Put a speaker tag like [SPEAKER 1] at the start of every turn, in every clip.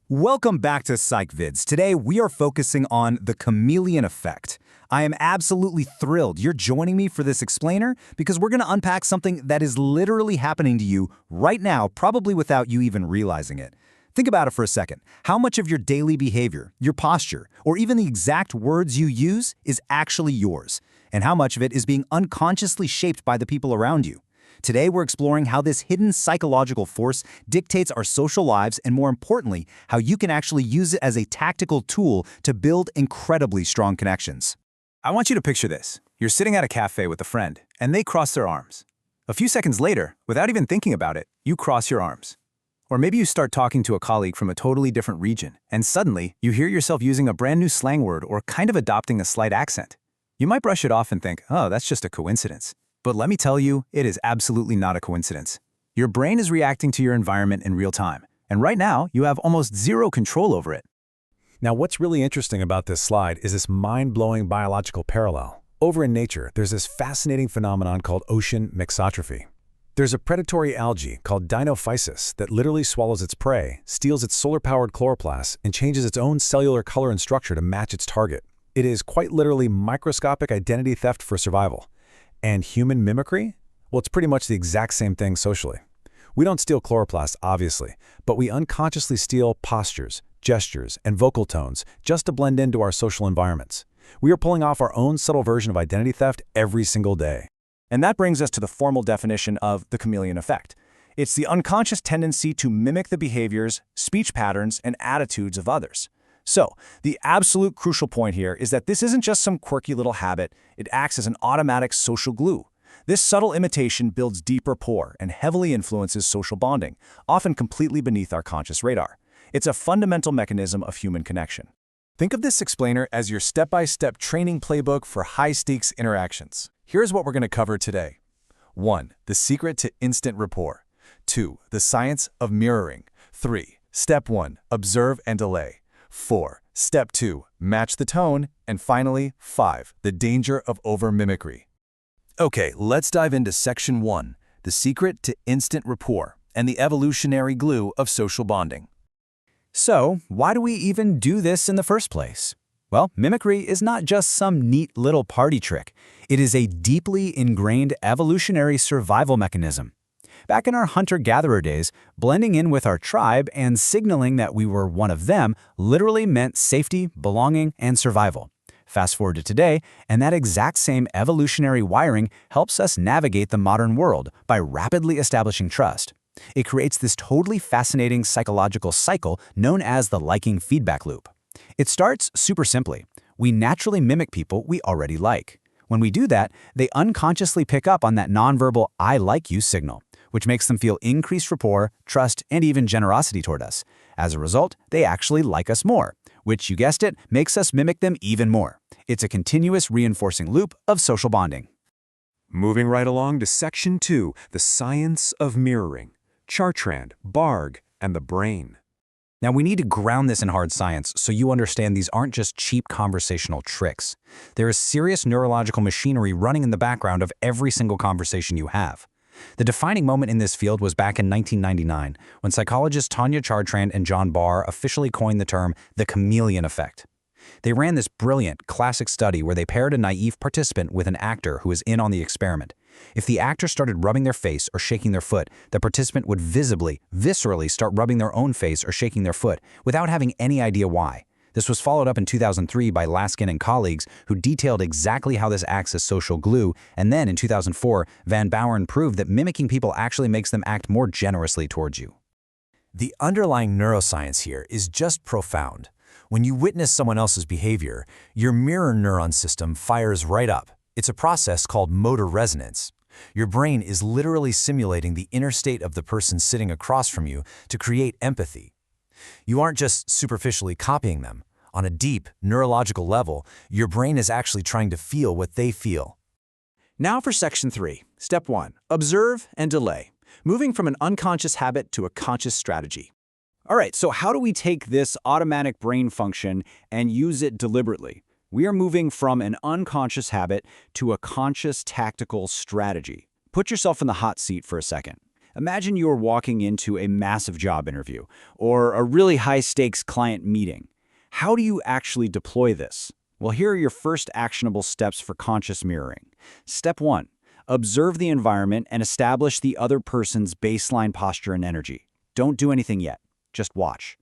[SPEAKER 1] Welcome back to Psych Vidz. Today, we are focusing on the chameleon effect. I am absolutely thrilled you're joining me for this explainer because we're going to unpack something that is literally happening to you right now, probably without you even realizing it. Think about it for a second. How much of your daily behavior, your posture, or even the exact words you use is actually yours? And how much of it is being unconsciously shaped by the people around you? Today, we're exploring how this hidden psychological force dictates our social lives and, more importantly, how you can actually use it as a tactical tool to build incredibly strong connections. I want you to picture this. You're sitting at a cafe with a friend, and they cross their arms. A few seconds later, without even thinking about it, you cross your arms. Or maybe you start talking to a colleague from a totally different region, and suddenly, you hear yourself using a brand new slang word or kind of adopting a slight accent. You might brush it off and think, oh, that's just a coincidence. But let me tell you, it is absolutely not a coincidence. Your brain is reacting to your environment in real time, and right now, you have almost zero control over it.
[SPEAKER 2] Now, what's really interesting about this slide is this mind-blowing biological parallel. Over in nature, there's this fascinating phenomenon called ocean mixotrophy. There's a predatory algae called dinophysis that literally swallows its prey, steals its solar-powered chloroplasts, and changes its own cellular color and structure to match its target. It is quite literally microscopic identity theft for survival. And human mimicry? Well, it's pretty much the exact same thing socially. We don't steal chloroplasts, obviously, but we unconsciously steal postures, gestures, and vocal tones just to blend into our social environments. We are pulling off our own subtle version of identity theft every single day.
[SPEAKER 1] And that brings us to the formal definition of the chameleon effect. It's the unconscious tendency to mimic the behaviors, speech patterns, and attitudes of others. So, the absolute crucial point here is that this isn't just some quirky little habit, it acts as an automatic social glue. This subtle imitation builds deep rapport and heavily influences social bonding, often completely beneath our conscious radar. It's a fundamental mechanism of human connection. Think of this explainer as your step-by-step training playbook for high-stakes interactions. Here's what we're going to cover today. 1. The secret to instant rapport. 2. The science of mirroring. 3. Step 1. Observe and delay. 4. Step 2. Match the tone. And finally, 5. The danger of over-mimicry. Okay, let's dive into Section 1, the secret to instant rapport and the evolutionary glue of social bonding. So, why do we even do this in the first place? Well, mimicry is not just some neat little party trick. It is a deeply ingrained evolutionary survival mechanism. Back in our hunter-gatherer days, blending in with our tribe and signaling that we were one of them literally meant safety, belonging, and survival. Fast forward to today, and that exact same evolutionary wiring helps us navigate the modern world by rapidly establishing trust. It creates this totally fascinating psychological cycle known as the liking feedback loop. It starts super simply. We naturally mimic people we already like. When we do that, they unconsciously pick up on that nonverbal "I like you" signal, which makes them feel increased rapport, trust, and even generosity toward us. As a result, they actually like us more, which, you guessed it, makes us mimic them even more. It's a continuous reinforcing loop of social bonding.
[SPEAKER 3] Moving right along to Section 2, the science of mirroring. Chartrand, Barg, and the brain.
[SPEAKER 1] Now, we need to ground this in hard science so you understand these aren't just cheap conversational tricks. There is serious neurological machinery running in the background of every single conversation you have. The defining moment in this field was back in 1999, when psychologists Tanya Chartrand and John Barr officially coined the term the chameleon effect. They ran this brilliant, classic study where they paired a naive participant with an actor who was in on the experiment. If the actor started rubbing their face or shaking their foot, the participant would viscerally start rubbing their own face or shaking their foot without having any idea why. This was followed up in 2003 by Laskin and colleagues who detailed exactly how this acts as social glue, and then in 2004, Van Bouwen proved that mimicking people actually makes them act more generously towards you. The underlying neuroscience here is just profound. When you witness someone else's behavior, your mirror neuron system fires right up. It's a process called motor resonance. Your brain is literally simulating the inner state of the person sitting across from you to create empathy. You aren't just superficially copying them. On a deep, neurological level, your brain is actually trying to feel what they feel. Now for Section 3. Step 1. Observe and delay. Moving from an unconscious habit to a conscious strategy. All right, so how do we take this automatic brain function and use it deliberately? We are moving from an unconscious habit to a conscious tactical strategy. Put yourself in the hot seat for a second.
[SPEAKER 4] Imagine you're walking into a massive job interview or a really high-stakes client meeting. How do you actually deploy this? Well, here are your first actionable steps for conscious mirroring. Step 1. Observe the environment and establish the other person's baseline posture and energy. Don't do anything yet. Just watch.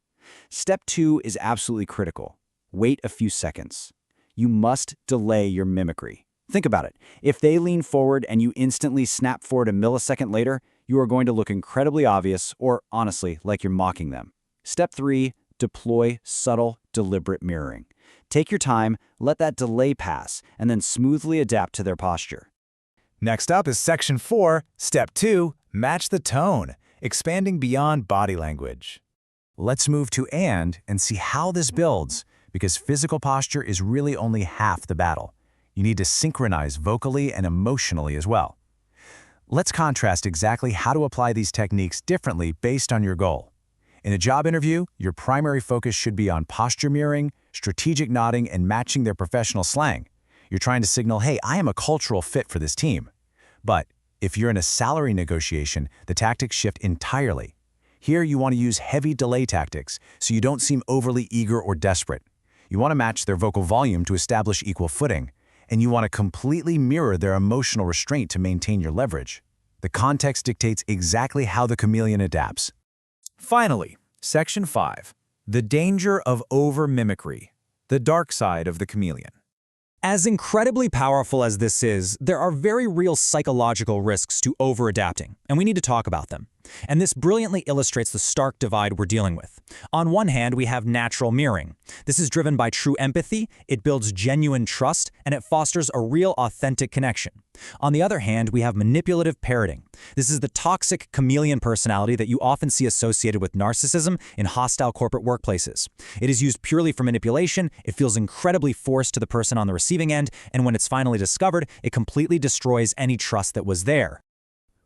[SPEAKER 4] Step 2 is absolutely critical. Wait a few seconds. You must delay your mimicry. Think about it. If they lean forward and you instantly snap forward a millisecond later, you are going to look incredibly obvious or, honestly, like you're mocking them. Step 3, deploy subtle, deliberate mirroring. Take your time, let that delay pass, and then smoothly adapt to their posture.
[SPEAKER 1] Next up is Section 4, Step 2, match the tone, expanding beyond body language. Let's move to and see how this builds, because physical posture is really only half the battle. You need to synchronize vocally and emotionally as well. Let's contrast exactly how to apply these techniques differently based on your goal. In a job interview, your primary focus should be on posture mirroring, strategic nodding, and matching their professional slang. You're trying to signal, hey, I am a cultural fit for this team. But if you're in a salary negotiation, the tactics shift entirely. Here, you want to use heavy delay tactics so you don't seem overly eager or desperate. You want to match their vocal volume to establish equal footing, and you want to completely mirror their emotional restraint to maintain your leverage. The context dictates exactly how the chameleon adapts.
[SPEAKER 5] Finally, Section 5. The danger of over-mimicry, the dark side of the chameleon. As incredibly powerful as this is, there are very real psychological risks to over-adapting, and we need to talk about them. And this brilliantly illustrates the stark divide we're dealing with. On one hand, we have natural mirroring. This is driven by true empathy, it builds genuine trust, and it fosters a real authentic connection. On the other hand, we have manipulative parroting. This is the toxic chameleon personality that you often see associated with narcissism in hostile corporate workplaces. It is used purely for manipulation, it feels incredibly forced to the person on the receiving end, and when it's finally discovered, it completely destroys any trust that was there.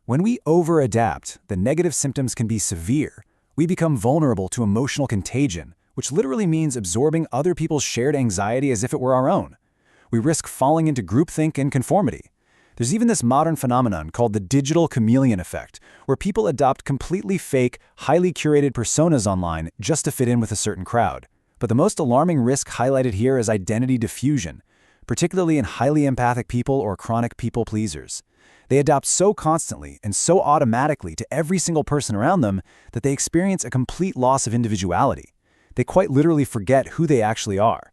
[SPEAKER 1] When we over-adapt, the negative symptoms can be severe. We become vulnerable to emotional contagion, which literally means absorbing other people's shared anxiety as if it were our own. We risk falling into groupthink and conformity. There's even this modern phenomenon called the digital chameleon effect, where people adopt completely fake, highly curated personas online just to fit in with a certain crowd. But the most alarming risk highlighted here is identity diffusion, particularly in highly empathic people or chronic people pleasers. They adopt so constantly and so automatically to every single person around them that they experience a complete loss of individuality. They quite literally forget who they actually are.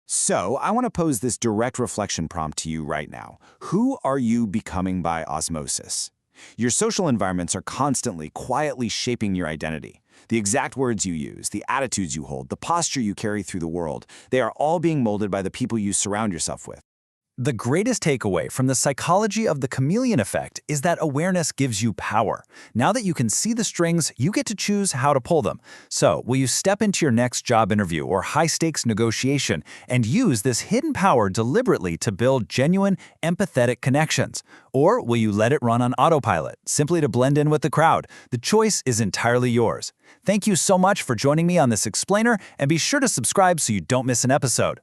[SPEAKER 6] So, I want to pose this direct reflection prompt to you right now. Who are you becoming by osmosis? Your social environments are constantly, quietly shaping your identity. The exact words you use, the attitudes you hold, the posture you carry through the world, they are all being molded by the people you surround yourself with.
[SPEAKER 5] The greatest takeaway from the psychology of the chameleon effect is that awareness gives you power. Now that you can see the strings, you get to choose how to pull them. So, will you step into your next job interview or high-stakes negotiation and use this hidden power deliberately to build genuine, empathetic connections? Or will you let it run on autopilot, simply to blend in with the crowd? The choice is entirely yours. Thank you so much for joining me on this explainer, and be sure to subscribe so you don't miss an episode.